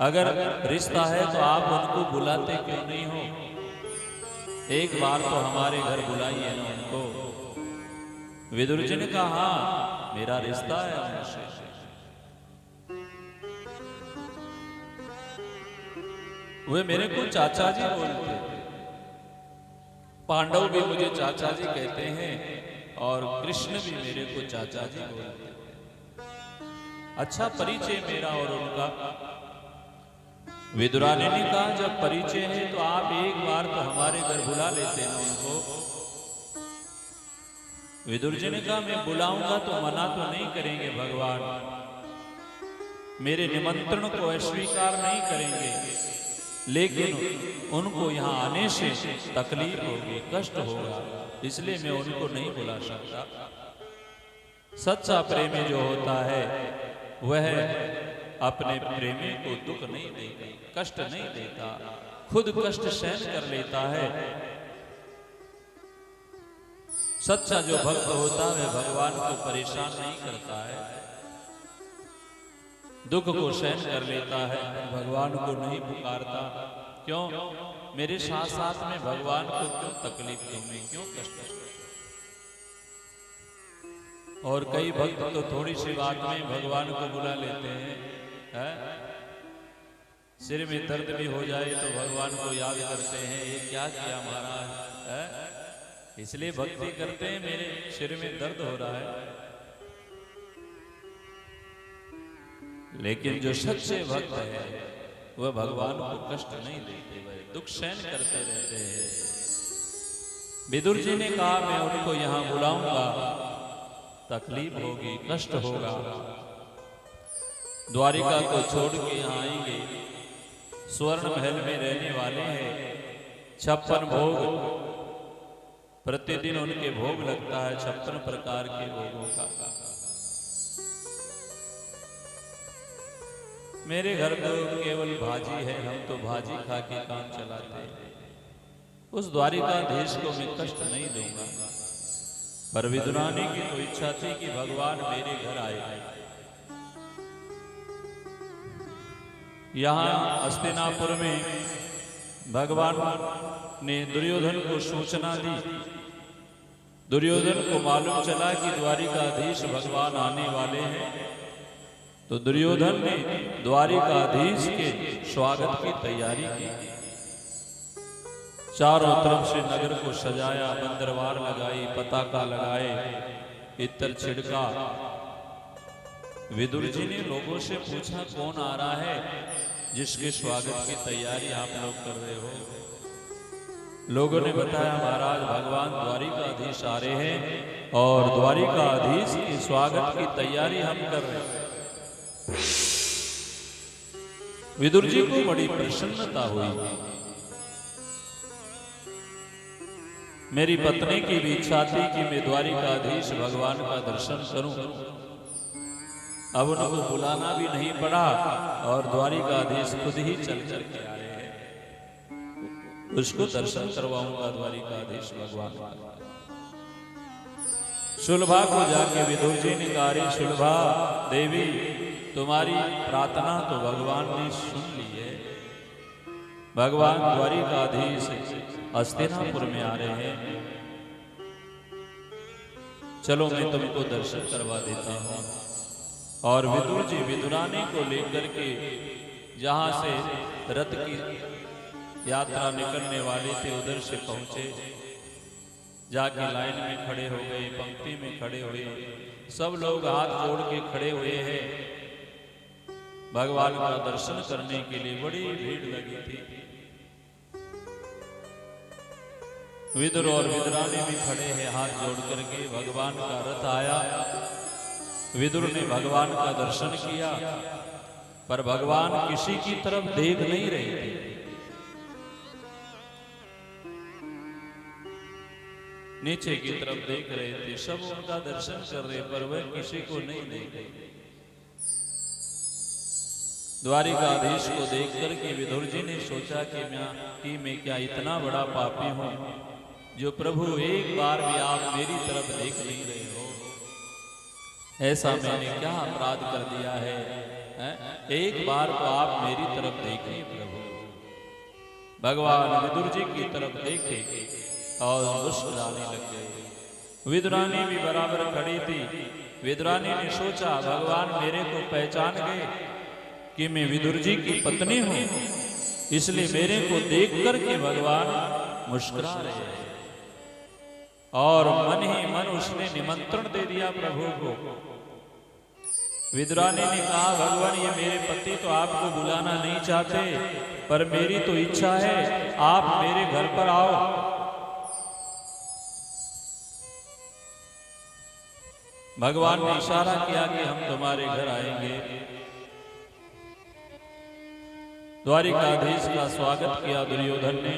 अगर रिश्ता है तो आप उनको बुलाते क्यों नहीं हो? एक बार तो हमारे घर बुलाइए ना उनको। विदुर जी ने कहा हाँ मेरा रिश्ता है उनसे। वे मेरे को चाचा जी बोलते, पांडव भी मुझे चाचा जी कहते हैं और कृष्ण भी मेरे को चाचा जी बोलते। अच्छा परिचय मेरा और उनका। विदुरानी ने कहा जब परिचय है तो आप एक बार तो हमारे घर बुला लेते हैं उनको। विदुर जी ने कहा मैं बुलाऊंगा तो मना तो नहीं करेंगे भगवान, मेरे निमंत्रण को अस्वीकार नहीं करेंगे, लेकिन उनको यहाँ आने से तकलीफ होगी, कष्ट होगा, इसलिए मैं उनको नहीं बुला सकता। सच्चा प्रेमी जो होता है वह अपने प्रेमी को दुख नहीं देता, कष्ट नहीं देता, खुद कष्ट सहन कर लेता है। सच्चा जो भक्त होता है भगवान को परेशान नहीं करता है, दुख को सहन कर लेता है, भगवान को नहीं पुकारता। क्यों? मेरे साथ साथ में भगवान को क्यों तकलीफ दूंगी, क्यों कष्ट? और कई भक्त तो थोड़ी सी बात में भगवान को बुला लेते हैं, है? सिर में दर्द भी हो जाए तो भगवान को याद करते हैं, ये क्या किया महाराज, है? इसलिए भक्ति करते हैं, मेरे सिर में दर्द हो रहा है। लेकिन जो सच्चे भक्त है वह भगवान को कष्ट नहीं देते, वह दुख सहन करते रहते हैं। विदुर जी ने कहा मैं उनको यहाँ बुलाऊंगा, तकलीफ होगी, कष्ट होगा, द्वारिका को छोड़ के यहाँ आएंगे, स्वर्ण महल में रहने वाले हैं, 56 भोग प्रतिदिन उनके भोग लगता है, 56 प्रकार के भोगों का। मेरे घर तो केवल भाजी है, हम तो भाजी खा के काम चलाते हैं, उस द्वारिकाधीश को मैं कष्ट नहीं दूंगा। पर विदुरानी की तो इच्छा थी कि भगवान मेरे घर आए। यहाँ हस्तिनापुर में भगवान ने दुर्योधन को सूचना दी। दुर्योधन को मालूम चला कि द्वारिकाधीश भगवान आने वाले हैं, तो दुर्योधन ने द्वारिकाधीश के स्वागत की तैयारी की। चारों तरफ से नगर को सजाया, बंदरवार लगाई, पताका लगाए, इत्र छिड़का। विदुर जी ने लोगों से पूछा कौन आ रहा है जिसके स्वागत की तैयारी आप लोग कर रहे हो? लोगों ने बताया महाराज भगवान द्वारिकाधीश आ रहे हैं और द्वारिकाधीश के स्वागत की तैयारी हम कर रहे हैं। विदुर जी को बड़ी प्रसन्नता हुई। मेरी पत्नी की भी इच्छा थी कि मैं द्वारिकाधीश भगवान का दर्शन करूं। अब उनको बुलाना भी नहीं पड़ा और द्वारिकाधीश खुद ही चल करके आ रहे हैं। उसको दर्शन करवाऊंगा द्वारिकाधीश भगवान का। सुलभा को जाके विदुर जी ने कहा, सुलभा देवी तुम्हारी प्रार्थना तो भगवान ने सुन ली है। भगवान द्वारिकाधीश हस्तिनापुर में आ रहे हैं, चलो मैं तुमको दर्शन करवा देता हूँ। और विदुर जी विदुरानी को लेकर के जहाँ से रथ की यात्रा निकलने वाले थे उधर से पहुँचे, जाके लाइन में खड़े हो गए, पंक्ति में खड़े हुए, सब लोग हाथ जोड़ के खड़े हुए हैं। भगवान का दर्शन करने के लिए बड़ी भीड़ लगी थी। विदुर और विदुरानी भी खड़े हैं हाथ जोड़ करके। भगवान का रथ आया, विदुर ने भगवान का दर्शन किया, पर भगवान किसी की तरफ देख नहीं रहे थे। नीचे की तरफ देख रहे थे, सब उनका दर्शन कर रहे, पर वह किसी को नहीं देख रहे। द्वारिकाधीश को देख करके विदुर जी ने सोचा कि मैं क्या इतना बड़ा पापी हूं जो प्रभु एक बार भी आप मेरी तरफ देख नहीं रहे हो? ऐसा मैंने क्या अपराध कर दिया है? एक बार तो आप मेरी तरफ देखें प्रभु। भगवान विदुर जी की तरफ देखे और मुस्कुराने लग गए। विदुरानी भी बराबर खड़ी थी। विदुरानी ने सोचा भगवान मेरे को पहचान गए कि मैं विदुर जी की पत्नी हूं, इसलिए मेरे को देख कर के भगवान मुस्कुरा रहे हैं। और मन ही मन उसने निमंत्रण दे दिया प्रभु को। विदुरानी ने कहा भगवान ये मेरे पति तो आपको बुलाना नहीं चाहते, पर मेरी तो इच्छा है आप मेरे घर पर आओ। भगवान ने इशारा किया कि हम तुम्हारे घर आएंगे। द्वारिकाधीश का स्वागत किया दुर्योधन ने।